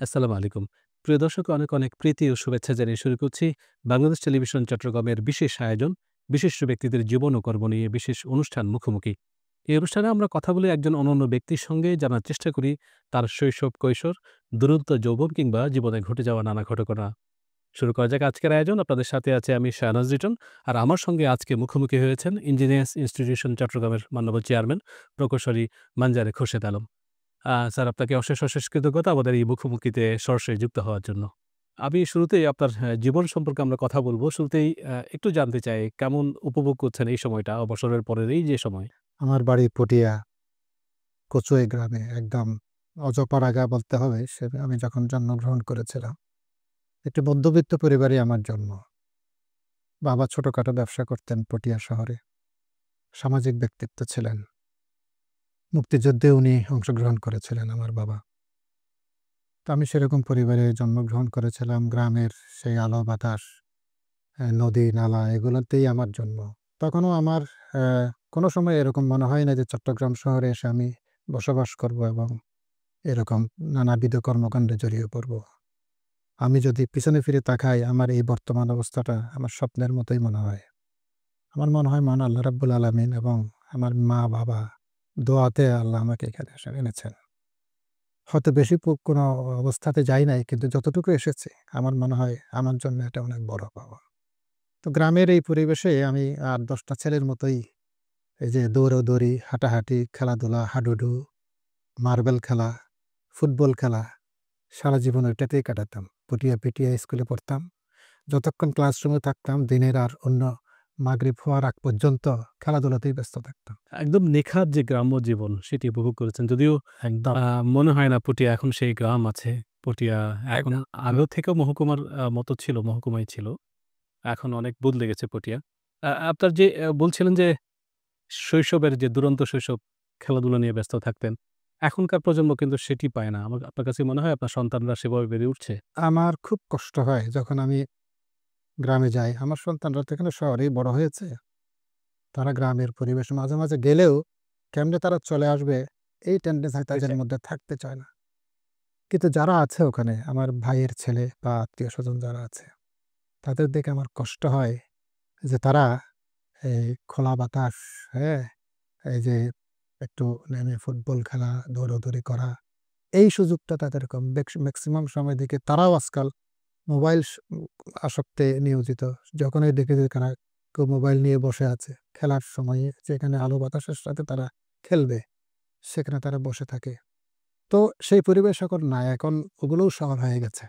আসসালামু আলাইকুম। প্রিয় দর্শক অনেক প্রীতি ও শুভেচ্ছা জানিয়ে শুরু করছি বাংলাদেশ টেলিভিশন চট্টগ্রামের বিশেষ আয়োজন, বিশিষ্ট ব্যক্তিদের জীবন ও কর্ম নিয়ে বিশেষ অনুষ্ঠান মুখোমুখি। এই অনুষ্ঠানে আমরা কথা বলি একজন অনন্য ব্যক্তির সঙ্গে জানার চেষ্টা করি তার শৈশব, কৈশোর, দুরন্ত যৌবন কিংবা জীবনে ঘটে যাওয়া নানা ঘটনা। শুরু করা যাক আজকের আয়োজন। আপনাদের সাথে আছে আমি শাহনাজ লিটন। আর আমার সঙ্গে আজকে মুখোমুখি হয়েছেন ইঞ্জিনিয়ার্স ইনস্টিটিউশন চট্টগ্রামের মাননীয় চেয়ারম্যান প্রকৌশলী মানজারে খোরশেদ আলম। স্যার আপনাকে অশেষ কৃতজ্ঞতা আমাদের এই মুখোমুখিতে সরাসরি যুক্ত হওয়ার জন্য। আমি শুরুতেই আপনার জীবন সম্পর্কে আমরা কথা বলব। শুরুতেই একটু জানতে চাই কেমন উপভোগ করছেন এই সময়টা অবসরের পরের এই যে সময়? আমার বাড়ি পটিয়া কচুয়া গ্রামে, একদম অজপাড়াগা বলতে হবে। আমি যখন জন্মগ্রহণ করেছিলাম, একটি মধ্যবিত্ত পরিবারে আমার জন্ম। বাবা ছোটখাটো ব্যবসা করতেন পটিয়া শহরে, সামাজিক ব্যক্তিত্ব ছিলেন। মুক্তিযুদ্ধে উনি অংশগ্রহণ করেছিলেন আমার বাবা। তো আমি সেরকম পরিবারে জন্মগ্রহণ করেছিলাম। গ্রামের সেই আলো বাতাস, নদী নালা এগুলোতেই আমার জন্ম। তখনও আমার কোনো সময় এরকম মনে হয় না যে চট্টগ্রাম শহরে এসে আমি বসবাস করব এবং এরকম নানাবিধ কর্মকাণ্ডে জড়িয়ে পড়ব। আমি যদি পিছনে ফিরে তাকাই, আমার এই বর্তমান অবস্থাটা আমার স্বপ্নের মতোই মনে হয়। আমার মনে হয় মহান আল্লাহ রাব্বুল আলামিন এবং আমার মা-বাবা দোয়াতে আল্লাহ আমাকে এখানে এনেছেন। হয়তো বেশি কোনো অবস্থাতে যাই নাই, কিন্তু যতটুকু এসেছি আমার মনে হয় আমার জন্য এটা অনেক বড় পাওয়া। তো গ্রামের এই পরিবেশে আমি আর ১০ টা ছেলের মতোই এই যে দৌড়াদৌড়ি, হাঁটাহাঁটি, খেলাধুলা, হাডুডু, মার্বেল খেলা, ফুটবল খেলা সারা জীবন ওইটাতেই কাটাতাম। পিটিআই স্কুলে পড়তাম। যতক্ষণ ক্লাসরুমে থাকতাম দিনের আর অন্য মাগরিব হওয়ার আগ পর্যন্ত খেলাধুলাতেই ব্যস্ত থাকতাম। একদম নিখাদ যে গ্রাম্য জীবন সেটি উপভোগ করেছেন। যদিও একদম। মনে হয় না পটিয়া এখন সেই গ্রাম আছে। পটিয়া এখন একদম। আগেও থেকেও মহকুমার মতো ছিল, মহকুমাই ছিল। এখন অনেক বদলে গেছে পটিয়া। আপনার যে বলছিলেন যে শৈশবের যে দুরন্ত শৈশব খেলাধুলা নিয়ে ব্যস্ত থাকতেন। এখনকার প্রজন্ম কিন্তু সেটি পায় না। আপনার কাছে মনে হয় আপনার সন্তানরা সেভাবে বেড়ে উঠছে? আমার খুব কষ্ট হয় যখন আমি গ্রামে যাই। আমার সন্তানরা তো এখানে শহরেই বড় হয়েছে। তারা গ্রামের পরিবেশে মাঝে, মাঝে গেলেও কেমনে তারা চলে আসবে এই টেনডেন্সি তাদের এটাই। মধ্যে থাকতে চায় না। কিন্তু যারা আছে ওখানে, আমার ভাইয়ের ছেলে বা আত্মীয়স্বজন যারা আছে, তাদের দেখে আমার কষ্ট হয় যে তারা এই খোলা বাতাস, হ্যাঁ? এই যে একটু নেমে ফুটবল খেলা, দৌড়াদৌড়ি করা, এই সুযোগটা তাদের কম। ম্যাক্সিমাম সময় দেখি তারাও আজকাল মোবাইল আসক্তে নিয়োজিত। যখনই দেখি যে তারা কেউ মোবাইল নিয়ে বসে আছে, খেলার সময়ে যেখানে আলো বাতাসের সাথে তারা খেলবে, সেখানে তারা বসে থাকে। তো সেই পরিবেশ এখন নাই। এখন ওগুলোও শহর হয়ে গেছে।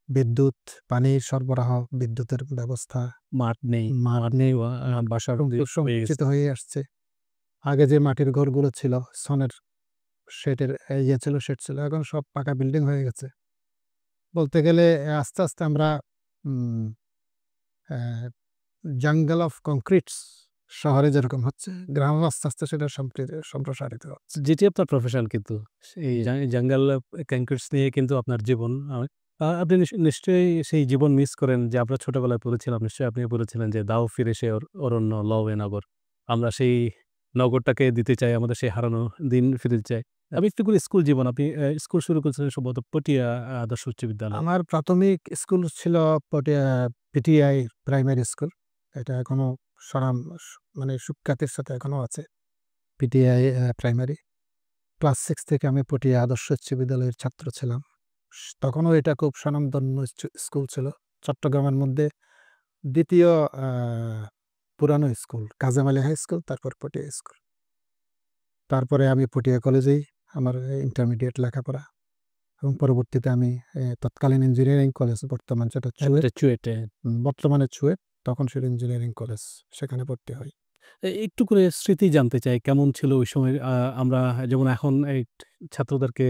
বিদ্যুৎ, পানির সরবরাহ, বিদ্যুতের ব্যবস্থা, মাঠ নেই। মাঠ মাঠ নেই, বাসার হয়ে সংকুচিত গেছে। হয়ে আসছে। আগে যে মাটির ঘরগুলো ছিল, ছনের শেডের শেড ছিল। এখন সব পাকা বিল্ডিং হয়ে গেছে। বলতে গেলে আস্তে, আস্তে আমরা উম অ্যা জঙ্গল অফ কংক্রিটস শহরে যেরকম হচ্ছে, গ্রামেও আস্তে, আস্তে সেটা সম্প্রসারিত হচ্ছে। যেটি আপনার প্রফেশন কিন্তু। সেই জঙ্গল ক্যাঙ্কারস নিয়ে কিন্তু আপনার জীবন। আপনি নিশ্চয়ই সেই জীবন মিস করেন যে আমরা ছোটবেলায় পড়েছিলাম। নিশ্চয়ই আপনিও পড়েছিলেন যে, "দাও ফিরে সে অরণ্য লও এ নগর।" আমরা সেই নগরটাকে দিতে চাই, আমাদের সেই হারানো দিন ফিরে চাই। আমি একটু করে স্কুল জীবন, আপনি স্কুল শুরু করেছিলেন সম্ভবত পটিয়া আদর্শ উচ্চ বিদ্যালয়। আমার প্রাথমিক স্কুল ছিল পটিয়া পিটিআই প্রাইমারি স্কুল। এটা এখনো স্বনাম মানে সুখ্যাতির সাথে এখনো আছে। PTI primary. ক্লাস 6 থেকে আমি পটিয়া আদর্শ উচ্চ বিদ্যালয়ের ছাত্র ছিলাম। তখনও এটা খুব স্বনামধন্য স্কুল ছিল। চট্টগ্রামের মধ্যে ২য় আ পুরানো স্কুল। কাজী আলী হাই স্কুল, তারপর পটিয়া স্কুল। তারপরে আমি পটিয়া কলেজেই আমার ইন্টারমিডিয়েট লেখাপড়া এবং পরবর্তীতে আমি তৎকালীন ইঞ্জিনিয়ারিং কলেজ, বর্তমান যেটা চুয়েট, একটা চুয়েটে। বর্তমানে চুয়েট, তখন সেটা ইঞ্জিনিয়ারিং কলেজ। সেখানে ভর্তি হই। একটু করে স্মৃতি জানতে চাই। কেমন ছিল ওই সময়? আমরা যেমন এখন এই ছাত্রদেরকে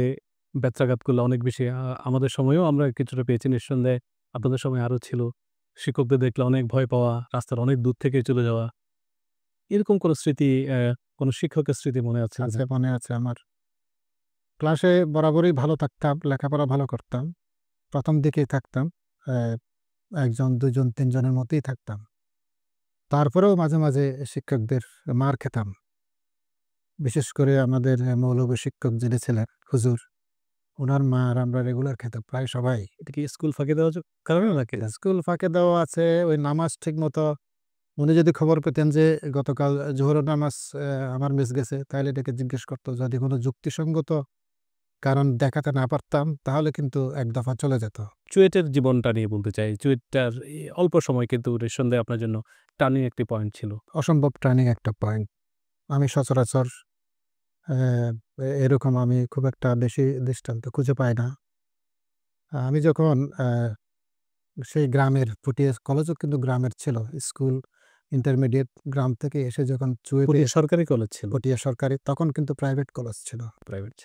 ব্যত্রাঘাত করলে অনেক বেশি আমাদের সময়েও আমরা কিছুটা পেয়েছি নিঃসন্দেহে। আপনাদের সময় আরো ছিল। শিক্ষকদের দেখলে অনেক ভয় পাওয়া, রাস্তার অনেক দূর থেকে চলে যাওয়া। এরকম কোন স্মৃতি কোন শিক্ষকের স্মৃতি মনে আছে কিনা? আছে, মনে আছে আমার। ক্লাসে বরাবরই ভালো থাকতাম, লেখাপড়া ভালো করতাম। ১ম দিকেই থাকতাম। অ্যা ১ জন, ২ জন, ৩ জনের মধ্যেই থাকতাম। তারপরেও মাঝে, মাঝে শিক্ষকদের মার খেতাম। বিশেষ করে আমাদের মৌলভী শিক্ষক যিনি ছিলেন হুজুর, উনার মা আর আমরা রেগুলার খেতাম প্রায় সবাই। এটা কি স্কুল ফাঁকি দেওয়ার কারণে নাকি? স্কুল ফাঁকে দেওয়া আছে, ওই নামাজ ঠিকমতো উনি যদি খবর পেতেন যে গতকাল জোহরের নামাজ আমার মিস গেছে, তাহলে এটাকে জিজ্ঞেস করতো। যদি কোনো যুক্তিসঙ্গত কারণ দেখাতে না পারতাম, তাহলে কিন্তু এক দফা চলে যেত। চুয়েটের জীবনটা নিয়ে বলতে চাই। চুয়েটটার অল্প সময় কিন্তু নিঃসন্দেহে আপনার জন্য টার্নিং একটি পয়েন্ট ছিল। অসম্ভব টার্নিং একটা পয়েন্ট। আমি সচরাচর এরকম আমি খুব একটা বেশি দৃষ্টান্ত খুঁজে পাই না। আমি যখন সেই গ্রামের পুটিয়া কলেজও কিন্তু গ্রামের ছিল। স্কুল, ইন্টারমিডিয়েট গ্রাম থেকে এসে যখন চুয়েটে পুটিয়া সরকারি কলেজ ছিল, পটিয়া সরকারি, তখন কিন্তু প্রাইভেট কলেজ ছিল। প্রাইভেট।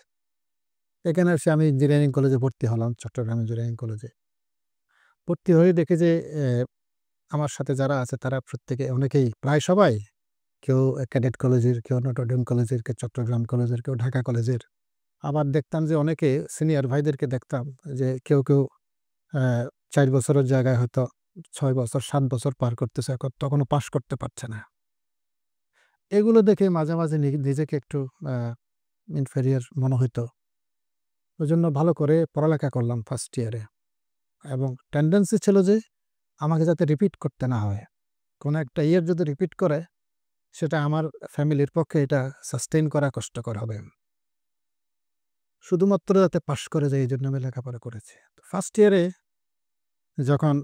এখানে এসে আমি ইঞ্জিনিয়ারিং কলেজে ভর্তি হলাম, চট্টগ্রাম ইঞ্জিনিয়ারিং কলেজে। ভর্তি হয়ে দেখি যে আমার সাথে যারা আছে তারা প্রত্যেকে অনেকেই প্রায় সবাই, কেউ ক্যাডেট কলেজের, কেউ নটরডেম কলেজের, কেউ চট্টগ্রাম কলেজের, কেউ ঢাকা কলেজের। আবার দেখতাম যে অনেকে সিনিয়র ভাইদেরকে দেখতাম যে কেউ ৪ বছরের জায়গায় হয়তো ৬ বছর ৭ বছর পার করতেছে, এখন তখনও পাস করতে পারছে না। এগুলো দেখে মাঝে, মাঝে নিজেকে একটু ইনফেরিয়র মনে হইতো। ওইজন্য ভালো করে পড়ালেখা করলাম ফার্স্ট ইয়ারে, এবং টেনডেন্সি ছিল যে আমাকে যাতে রিপিট করতে না হয়। কোনো একটা ইয়ার যদি রিপিট করে, সেটা আমার ফ্যামিলির পক্ষে এটা সাস্টেইন করা কষ্টকর হবে। শুধুমাত্র যাতে পাস করে যায়, এইজন্য আমি লেখাপড়া করেছি। ফার্স্ট ইয়ারে যখন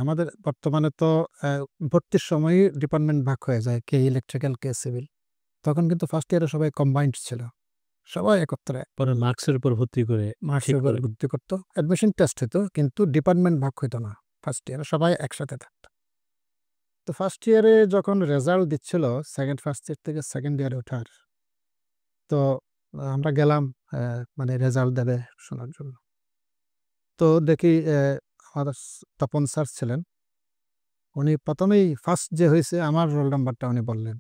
আমাদের বর্তমানে তো ভর্তির সময়ই ডিপার্টমেন্ট ভাগ হয়ে যায়, কে ইলেকট্রিক্যাল, কে সিভিল। তখন কিন্তু ফার্স্ট ইয়ারে সবাই কম্বাইন্ড ছিল। সবাই একত্রে পরে মার্কসের উপর ভিত্তি করে মার্কসের উপর ভিত্তি করতো। অ্যাডমিশন টেস্ট হতো, কিন্তু ডিপার্টমেন্ট ভাগ হইতো না। ফার্স্ট ইয়ারে সবাই একসাথে থাকতো। তো ফার্স্ট ইয়ারে যখন রেজাল্ট দিচ্ছিল, ফার্স্ট ইয়ার থেকে সেকেন্ড ইয়ারে ওঠার, তো আমরা গেলাম মানে রেজাল্ট দেবে শোনার জন্য। তো দেখি আমাদের তপন স্যার ছিলেন। উনি প্রথমেই ফার্স্ট যে হয়েছে আমার রোল নাম্বারটা উনি বললেন।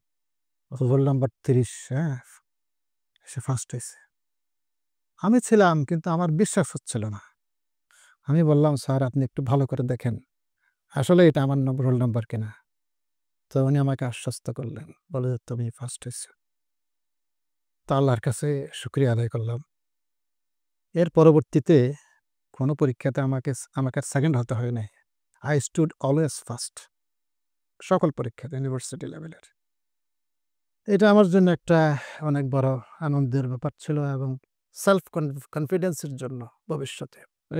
রোল নাম্বার ৩০, হ্যাঁ? সে ফার্স্ট হয়েছে। আমি ছিলাম, কিন্তু আমার বিশ্বাস হচ্ছিল না। আমি বললাম, "স্যার, আপনি একটু ভালো করে দেখেন। আসলে এটা আমার রোল নাম্বার কিনা?" তো উনি আমাকে আশ্বস্ত করলেন। বলে যে, "তুমি ফার্স্ট হইছো।" তো আল্লাহর কাছে শুকরিয়া আদায় করলাম। এর পরবর্তীতে কোনো পরীক্ষাতে আমাকে আর সেকেন্ড হতে হয় নাই। I stood always first, সকল পরীক্ষাতে ইউনিভার্সিটি লেভেলের। এটা আমার জন্য একটা অনেক বড় আনন্দের ব্যাপার ছিল, এবং সেলফ কনফিডেন্সের জন্য ভবিষ্যতে।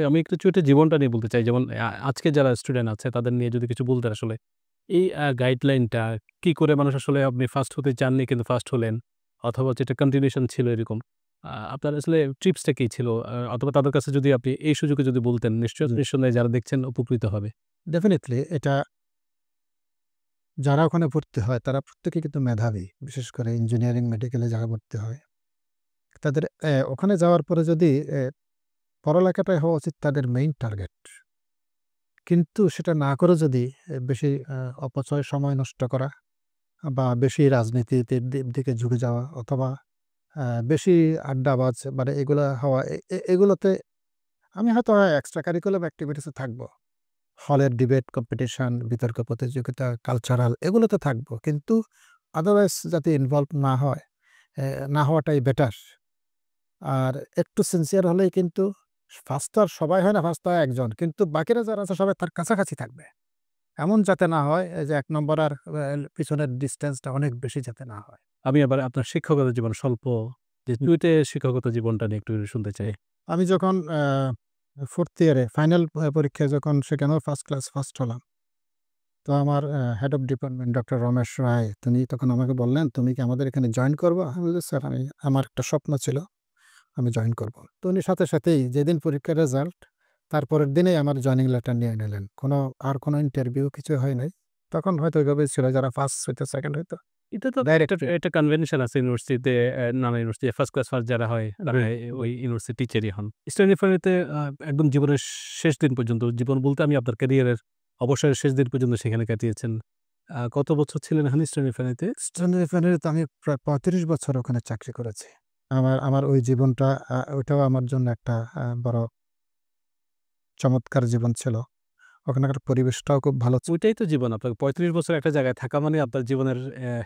আমি একটু চুয়েটের জীবনটা নিয়ে বলতে চাই। যেমন আজকে যারা স্টুডেন্ট আছে তাদের নিয়ে যদি কিছু বলতেন আসলে। এই গাইডলাইনটা কি করে মানুষ আসলে আপনি ফার্স্ট হতে চাননি কিন্তু ফার্স্ট হলেন, অথবা হচ্ছে এটা কন্টিনিউশন ছিল এরকম। আপনার আসলে ট্রিপসটা কি ছিল? অথবা তাদের কাছে যদি আপনি এই সুযোগে যদি বলতেন, নিঃসন্দেহে যারা দেখছেন উপকৃত হবে। ডেফিনিটলি এটা, যারা ওখানে ভর্তি হয় তারা প্রত্যেকেই কিন্তু মেধাবী। বিশেষ করে ইঞ্জিনিয়ারিং, মেডিকেলে যারা ভর্তি হয়, তাদের ওখানে যাওয়ার পরে যদি পড়ালেখাটাই হওয়া উচিত তাদের মেইন টার্গেট। কিন্তু সেটা না করে যদি বেশি অপচয়, সময় নষ্ট করা, বা বেশি রাজনীতিতে দিকে ঝুঁকে যাওয়া, অথবা বেশি আড্ডাবাজ, মানে এগুলা হওয়া, এগুলোতে আমি হয়তো এক্সট্রা কারিকুলাম অ্যাক্টিভিটিসে থাকবো। হলের ডিবেট কম্পিটিশন, বিতর্ক প্রতিযোগিতা, কালচারাল, এগুলোতে থাকবো। কিন্তু আদারওয়াইজ যাতে ইনভলভ না হয়, না হওয়াটাই বেটার। আর একটু সিনসিয়ার হলেই কিন্তু ফার্স্ট তো আর সবাই হয় না, ফার্স্ট তো হয় একজন। কিন্তু বাকিরা যারা আছে সবাই তার কাছাকাছি থাকবে। এমন যাতে না হয় যে ১ নম্বর আর পিছনের ডিসট্যান্সটা অনেক বেশি যাতে না হয়। আমি আবার আপনার শিক্ষকতা জীবন স্বল্প যে চুয়েটে শিক্ষকতা জীবনটা নিয়ে একটু শুনতে চাই। আমি যখন 4th ইয়ারে ফাইনাল পরীক্ষায় যখন সেখানেও ফার্স্ট ক্লাস ফার্স্ট হলাম। তো আমার head of department doctor Ramesh Roy, তিনি তখন আমাকে বললেন, "তুমি কি আমাদের এখানে জয়েন করবা?" আমি বললাম, "স্যার, আমার একটা স্বপ্ন ছিল, আমি জয়েন করব।" তো উনি সাথে সাথেই যেদিন পরীক্ষার রেজাল্ট, তারপরের দিনেই আমার জয়েনিং লেটার নিয়ে নিলেন। কোনো ইন্টারভিউ কিছু হয় নাই। তখন হয়তো ওইভাবেই ছিল, যারা ফার্স্ট হইতো, সেকেন্ড হইতো, এটা তো ডাইরেক্ট। একটা কনভেনশন আছে ইউনিভার্সিটিতে, নানা ইউনিভার্সিটি ফার্স্ট ক্লাস ফার্স্ট যারা হয় তারা ওই ইউনিভার্সিটি টিচারই হন। ইস্টার্ন রিফাইনারিতে একদম জীবনের শেষ দিন পর্যন্ত, জীবন বলতে আমি আপনার ক্যারিয়ারের অবসরের শেষ দিন পর্যন্ত সেখানে কাটিয়েছেন। কত বছর ছিলেন এখন ইস্টার্ন রিফাইনারিতে? ইস্টার্ন রিফাইনারিতে আমি প্রায় ৩৫ বছর ওখানে চাকরি করেছি। আমার ওই জীবনটা, ওইটাও আমার জন্য একটা বড় চমৎকার জীবন ছিল। ওখানকার পরিবেশটাও খুব ভালো ছিল। ওইটাই তো জীবন। আপনার ৩৫ বছর একটা জায়গায় থাকা মানে আপনার জীবনের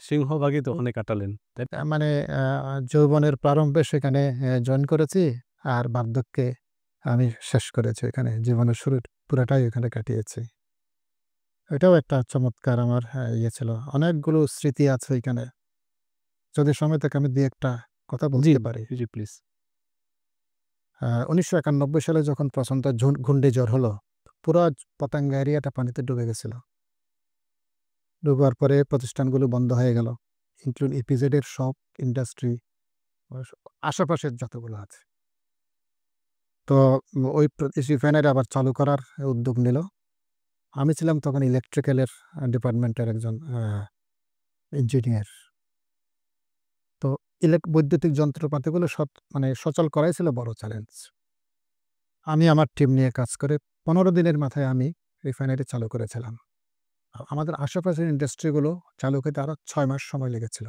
সিংহভাগই তো ওখানে কাটালেন, তাই না? মানে যৌবনের প্রারম্ভে সেখানে জয়েন করেছি, আর বার্ধক্যে আমি শেষ করেছি এখানে। জীবনের শুরুর পুরাটাই ওখানে কাটিয়েছি। এটাও একটা চমৎকার আমার ইয়ে ছিল। অনেকগুলো স্মৃতি আছে ওইখানে। যদি সময় থাকে আমি ২-১ টা কথা জি, বলতে পারি। জি প্লিজ। ১৯৯১ সালে যখন প্রচণ্ড ঘূর্ণিঝড় হলো, পুরা পতেঙ্গা এরিয়াটা পানিতে ডুবে গেছিল। ডুবার পরে প্রতিষ্ঠানগুলো বন্ধ হয়ে গেল। ইপিজেডের সব ইন্ডাস্ট্রি আশেপাশের যতগুলো আছে। তো ওই রিফাইনারি আবার চালু করার উদ্যোগ নিল। আমি ছিলাম তখন ইলেকট্রিক্যালের ডিপার্টমেন্টের একজন ইঞ্জিনিয়ার। তো বৈদ্যুতিক যন্ত্রপাতিগুলো মানে সচল করাই ছিল বড় চ্যালেঞ্জ। আমি আমার টিম নিয়ে কাজ করে ১৫ দিনের মাথায় আমি রিফাইনারি চালু করেছিলাম। আমাদের আশেপাশের ইন্ডাস্ট্রিগুলো চালু করতে আরো ৬ মাস সময় লেগেছিল।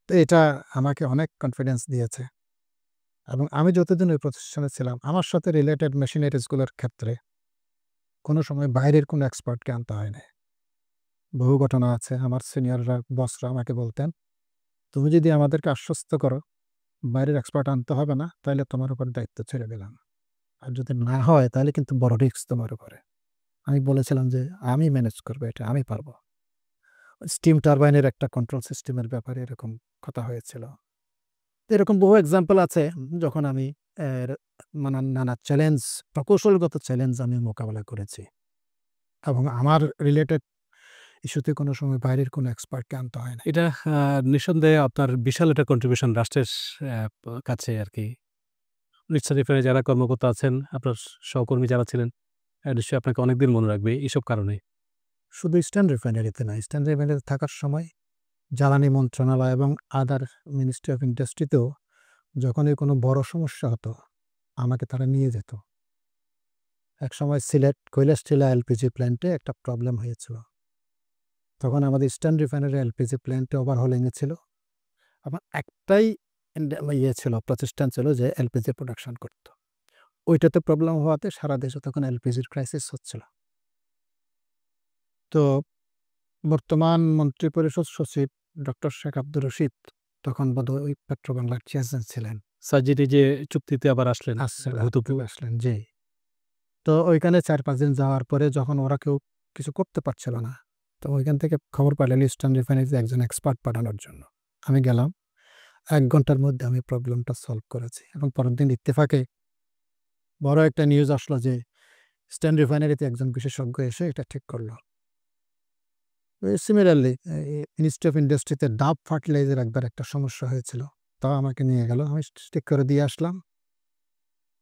তো এটা আমাকে অনেক কনফিডেন্স দিয়েছে এবং আমি যতদিন ওই প্রতিষ্ঠানে ছিলাম আমার সাথে রিলেটেড মেশিনারিজগুলোর ক্ষেত্রে কোনো সময় বাইরের কোনো এক্সপার্টকে আনতে হয় নাই। বহু ঘটনা আছে। আমার সিনিয়ররা, বসরা আমাকে বলতেন, "তুমি যদি আমাদেরকে আশ্বস্ত করো বাইরের এক্সপার্ট আনতে হবে না, তাইলে তোমার উপর দায়িত্ব ছেড়ে দিলাম। আর যদি না হয় তাহলে কিন্তু বড় রিস্ক তোমার উপরে।" আমি বলেছিলাম যে, "আমি ম্যানেজ করব এটা, আমি পারব।" স্টিম টারবাইনের একটা কন্ট্রোল সিস্টেমের ব্যাপারে এরকম কথা হয়েছিল। তো এরকম বহু এক্সাম্পল আছে যখন আমি এর নানা চ্যালেঞ্জ, প্রকৌশলগত চ্যালেঞ্জ আমি মোকাবেলা করেছি এবং আমার রিলেটেড ইস্যুতে কোনো সময় বাইরের কোনো এক্সপার্টকে আনতে হয় না। এটা নিঃসন্দেহে আপনার বিশাল একটা কন্ট্রিবিউশন রাষ্ট্রের কাছে আরকি। রিকশা রিফাইনারি যারা কর্মকর্তা আছেন, আপনার সহকর্মী যারা ছিলেন, নিশ্চয়ই আপনাকে অনেকদিন মনে রাখবে এইসব কারণে। শুধু ইস্টার্ন রিফাইনারিতে না, ইস্টার্ন রিফাইনারিতে থাকার সময় জ্বালানি মন্ত্রণালয় এবং আদার মিনিস্ট্রি অফ ইন্ডাস্ট্রিতেও যখনই কোনো বড় সমস্যা হতো, আমাকে তারা নিয়ে যেত। একসময় সিলেট কৈলাসটিলা এলপিজি প্ল্যান্টে একটা প্রবলেম হয়েছিল। তখন আমাদের ইস্টার্ন রিফাইনারি এলপিজি প্ল্যান্টে ওভারহোলিং এ ছিল। আমার একটাই ছিল, প্রতিষ্ঠান ছিল যে এলপিজি প্রোডাকশন করত। ওইটাতে প্রবলেম হওয়াতে সারা দেশে তখন এলপিজির ক্রাইসিস হচ্ছিল। তো বর্তমান মন্ত্রিপরিষদ সচিব ডক্টর শেখ আব্দুর রশিদ তখন বোধহয় ওই পেট্রোবাংলার চেয়ারম্যান ছিলেন। সার্জিটি যে চুক্তিতে আবার আসলেন, ভূতপূর্ব আসলেন, জি। তো ওইখানে ৪-৫ দিন যাওয়ার পরে যখন ওরা কেউ কিছু করতে পারছিল না, তো ওইখান থেকে খবর পাঠালো ইস্টার্ন রিফাইনারিতে একজন এক্সপার্ট পাঠানোর জন্য। আমি গেলাম। ১ ঘন্টার মধ্যে আমি প্রবলেমটা সলভ করেছি এবং পরের দিন ইত্তেফাকে বড় একটা নিউজ আসলো যে ইস্টার্ন রিফাইনারিতে একজন বিশেষজ্ঞ এসে এটা ঠিক করল। সিমিলারলি মিনিস্ট্রি অফ ইন্ডাস্ট্রিতে ডাব ফার্টিলাইজার একবার একটা সমস্যা হয়েছিল। তাও আমাকে নিয়ে গেল। আমি ঠিক করে দিয়ে আসলাম।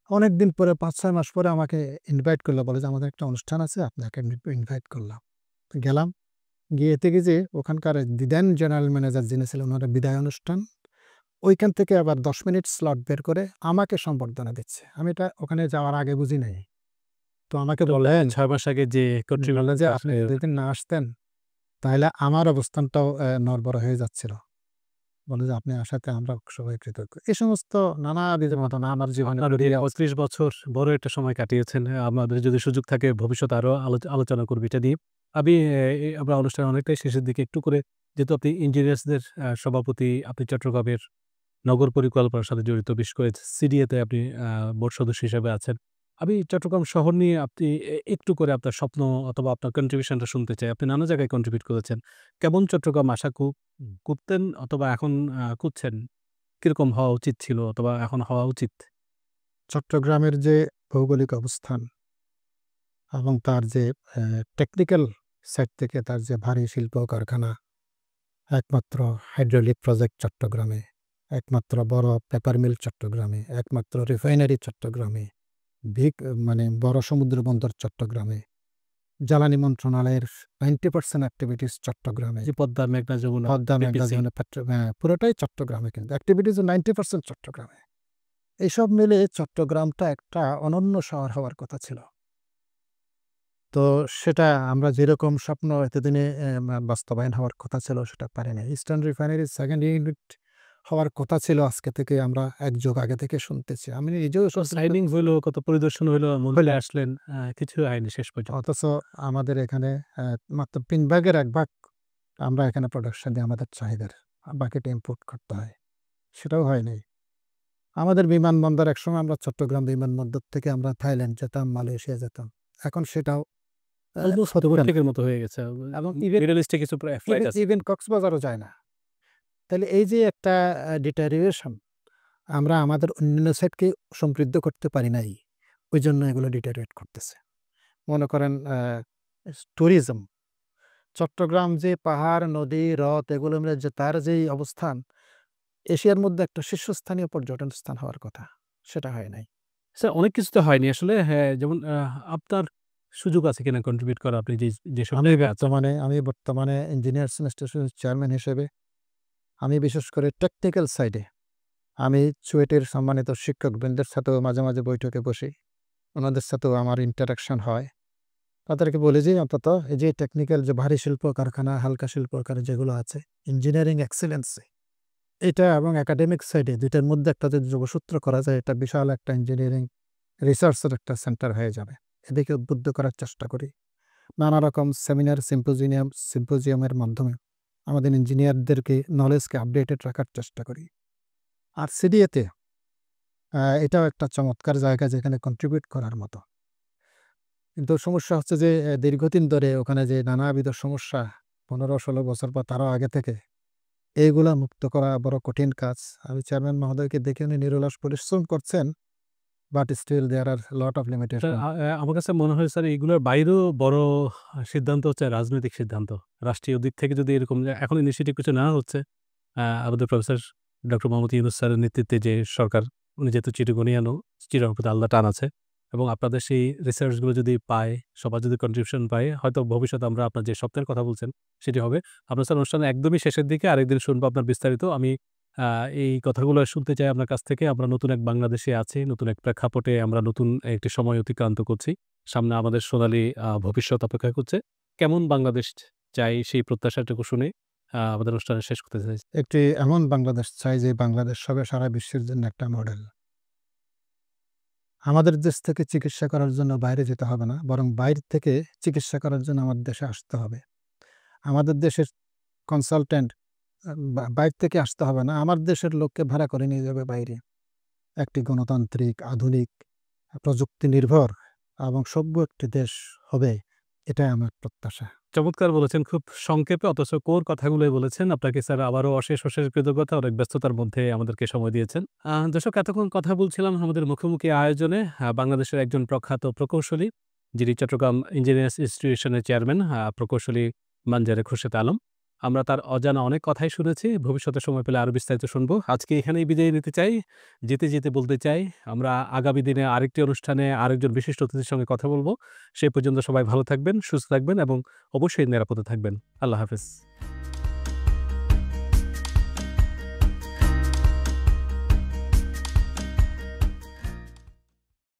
অনেকদিন পরে ৫-৬ মাস পরে আমাকে ইনভাইট করলো। বলে যে, "আমাদের একটা অনুষ্ঠান আছে, আপনাকে ইনভাইট করলাম।" গেলাম। গিয়ে দেখি যে ওখানকার দেন জেনারেল ম্যানেজার যিনি ছিলেন ওনার বিদায় অনুষ্ঠান। ওইখান থেকে আবার ১০ মিনিট স্লট বের করে আমাকে সম্বর্ধনা দিচ্ছে। আমি এটা ওখানে যাওয়ার আগে বুঝি নাই। তো আমাকে তো বললেন ৬ মাস আগে যে বললেন যে, "আপনি কন্ট্রিবিউশনটা যদি না আসতেন তাহলে আমার অবস্থানটাও নড়বড় হয়ে যাচ্ছিল।" বলে যে, "আপনি আসাতে আমরা সবাই কৃতজ্ঞ।" এই সমস্ত নানাবিধ ঘটনা আমার জীবনে আপনার ঘটিয়ে ৩৫ বছর বড় একটা সময় কাটিয়েছেন। আমাদের যদি সুযোগ থাকে ভবিষ্যতে আরো আলোচনা করব এটা নিয়ে। আমি আমরা অনুষ্ঠানের অনেকটাই শেষের দিকে একটু করে যেহেতু আপনি ইঞ্জিনিয়ার্সদের সভাপতি, আপনি চট্টগ্রামের নগর পরিকল্পনার সাথে জড়িত, বিশেষ করে সিডিএ তে আপনি বোর্ড সদস্য হিসেবে আছেন। আমি চট্টগ্রাম শহর নিয়ে আপনি একটু করে আপনার স্বপ্ন অথবা আপনার কন্ট্রিবিউশনটা শুনতে চাই। আপনি নানা জায়গায় কন্ট্রিবিউট করেছেন। কেমন চট্টগ্রাম আশা করতেন অথবা এখন করছেন? কিরকম হওয়া উচিত ছিল অথবা এখন হওয়া উচিত? চট্টগ্রামের যে ভৌগোলিক অবস্থান এবং তার যে টেকনিক্যাল সাইড থেকে তার যে ভারী শিল্প কারখানা, একমাত্র হাইড্রোলিক প্রজেক্ট চট্টগ্রামে, একমাত্র বড় পেপার মিল চট্টগ্রামে, একমাত্র রিফাইনারি চট্টগ্রামে, বিগ মানে বড় সমুদ্র বন্দর চট্টগ্রামে, জ্বালানি মন্ত্রণালয়ের 90% অ্যাক্টিভিটিস চট্টগ্রামে, যে পদ্মা, মেঘনা, যমুনা, পদ্মা মেঘনা বিপিসি। যমুনা পুরোটাই চট্টগ্রামে কিন্তু অ্যাক্টিভিটিস 90% চট্টগ্রামে। এইসব মিলে চট্টগ্রামটা একটা অনন্য শহর হওয়ার কথা ছিল। তো সেটা আমরা যেরকম স্বপ্ন এতদিনে বাস্তবায়ন হওয়ার কথা ছিল সেটা পারে নাই। ইস্টার্ন রিফাইনারির 2nd ইউনিট হওয়ার কথা ছিল আজকে থেকে আমরা ১ যুগ আগে থেকে শুনতেছি। আমি নিজেও তো সাইনিং হইলো, কত পরিদর্শন হইলো, মন্ত্রী হইলাম। আসলেন, কিছুই হয়নি শেষ পর্যন্ত। অথচ আমাদের এখানে মাত্র ৩ ভাগের ১ ভাগ আমরা এখানে প্রোডাকশন দিই আমাদের চাহিদার। বাকিটা ইম্পোর্ট করতে হয়। সেটাও হয় নাই। আমাদের বিমানবন্দর একসময় আমরা চট্টগ্রাম বিমানবন্দর থেকে আমরা থাইল্যান্ড যেতাম, মালয়েশিয়া যেতাম। এখন সেটাও অলমোস্ট হচ্ছে না। ওভারটেকের মতো হয়ে গেছে। এবং ইভেন মিডল ইস্টে কিছু ফ্লাইট আছে। ইভেন কক্সবাজারও যায় না। তাহলে এই যে একটা ডিটেরিওরেশন, আমরা আমাদের অন্যান্য সাইডকে সমৃদ্ধ করতে পারি নাই। ওইজন্য এগুলো ডিটেরিওরেট করতেছে। মনে করেন ট্যুরিজম, চট্টগ্রাম যে পাহাড়, নদী, হ্রদ এগুলো মিলে যে তার যেই অবস্থান, এশিয়ার মধ্যে একটা শীর্ষস্থানীয় পর্যটন স্থান হওয়ার কথা, সেটা হয় নাই। স্যার অনেক কিছু তো হয়নি আসলে। হ্যাঁ, যেমন আপনার সুযোগ আছে কিনা কন্ট্রিবিউট করা আপনি যেসব জায়গায় আছেন? আমি বর্তমানে ইঞ্জিনিয়ার্স ইনস্টিটিউশনের চেয়ারম্যান হিসেবে আমি বিশেষ করে টেকনিক্যাল সাইডে আমি চুয়েটের সম্মানিত শিক্ষকবৃন্দের সাথেও মাঝে, মাঝে বৈঠকে বসি। ওনাদের সাথেও আমার ইন্টারেকশন হয়। তাদেরকে বলি যে অন্তত এই যে টেকনিক্যাল যে ভারী শিল্প কারখানা, হালকা শিল্প কারখানা যেগুলো আছে, ইঞ্জিনিয়ারিং এক্সেলেন্স এটা এবং একাডেমিক সাইডে ২ টার মধ্যে একটা যদি যোগসূত্র করা যায়, এটা বিশাল একটা ইঞ্জিনিয়ারিং রিসার্চের একটা সেন্টার হয়ে যাবে। এদিকে উদ্বুদ্ধ করার চেষ্টা করি। নানা রকম সেমিনার, সিম্পোজিয়ামের মাধ্যমে আমাদের ইঞ্জিনিয়ারদেরকে নলেজকে আপডেটেড রাখার চেষ্টা করি। আর সিডিএতে এটাও একটা চমৎকার জায়গা যেখানে কন্ট্রিবিউট করার মতো। কিন্তু সমস্যা হচ্ছে যে দীর্ঘদিন ধরে ওখানে যে নানাবিধ সমস্যা ১৫-১৬ বছর বা তারও আগে থেকে এইগুলা মুক্ত করা বড় কঠিন কাজ। আমি চেয়ারম্যান মহোদয়কে দেখে উনি নিরলস পরিশ্রম করছেন, but still there are lot of sir limitation. আমার কাছে মনে হয় স্যার এগুলোর বাইরেও বড় সিদ্ধান্ত হচ্ছে রাজনৈতিক সিদ্ধান্ত। রাষ্ট্রীয় দিক থেকে যদি এরকম যে এখন ইনিশিয়েটিভ কিছু নেওয়া হচ্ছে, আমাদের প্রফেসর ডক্টর মোহাম্মদ ইউনূস স্যারের নেতৃত্বে যে সরকার, উনি যেহেতু চিটাগনিয়ানও, চিটাগং প্রতি আলাদা টান আছে এবং আপনাদের সেই রিসার্চগুলো যদি পায়, সবার যদি কন্ট্রিবিউশন পায়, হয়তো ভবিষ্যতে আমরা আপনার যে স্বপ্নের কথা বলছেন সেটি হবে। আমরা স্যার অনুষ্ঠানের একদমই শেষের দিকে আরেকদিন শুনবো আপনার বিস্তারিত। আমি এই কথাগুলো শুনতে চাই আপনার কাছ থেকে। আমরা নতুন এক বাংলাদেশে আছি, নতুন এক প্রেক্ষাপটে আমরা নতুন একটি সময় অতিক্রান্ত করছি। সামনে আমাদের সোনালী ভবিষ্যৎ অপেক্ষা করছে। কেমন বাংলাদেশ চাই সেই প্রত্যাশাটুকু শুনে আমাদের অনুষ্ঠান শেষ করতে চাই। একটি এমন বাংলাদেশ চাই যে বাংলাদেশ হবে সারা বিশ্বের জন্য একটা মডেল। আমাদের দেশ থেকে চিকিৎসা করার জন্য বাইরে যেতে হবে না, বরং বাইরে থেকে চিকিৎসা করার জন্য আমাদের দেশে আসতে হবে। আমাদের দেশের কনসালট্যান্ট বাইরে থেকে আসতে হবে না, আমার দেশের লোককে ভাড়া করে নিয়ে যাবে বাইরে। একটি গণতান্ত্রিক, আধুনিক, প্রযুক্তি নির্ভর এবং সভ্য একটি দেশ হবে, এটাই আমার প্রত্যাশা। চমৎকার বলেছেন। খুব সংক্ষেপে অথচ কোর কথাগুলোই বলেছেন। আপনাকে স্যার আবারও অশেষ কৃতজ্ঞতা। অনেক ব্যস্ততার মধ্যে আমাদেরকে সময় দিয়েছেন। দর্শক এতক্ষণ কথা বলছিলাম আমাদের মুখোমুখি আয়োজনে বাংলাদেশের একজন প্রখ্যাত প্রকৌশলী, যিনি চট্টগ্রাম ইঞ্জিনিয়ার্স ইনস্টিটিউশনের চেয়ারম্যান, প্রকৌশলী মানজারে খুরশেদ আলম। আমরা তার অজানা অনেক কথাই শুনেছি। ভবিষ্যতে সময় পেলে আরও বিস্তারিত শুনব। আজকে এখানেই বিদায় নিতে চাই। যেতে বলতে চাই, আমরা আগামী দিনে আরেকটি অনুষ্ঠানে আরেকজন বিশিষ্ট অতিথির সঙ্গে কথা বলব। সে পর্যন্ত সবাই ভালো থাকবেন, সুস্থ থাকবেন এবং অবশ্যই নিরাপদে থাকবেন। আল্লাহ হাফেজ।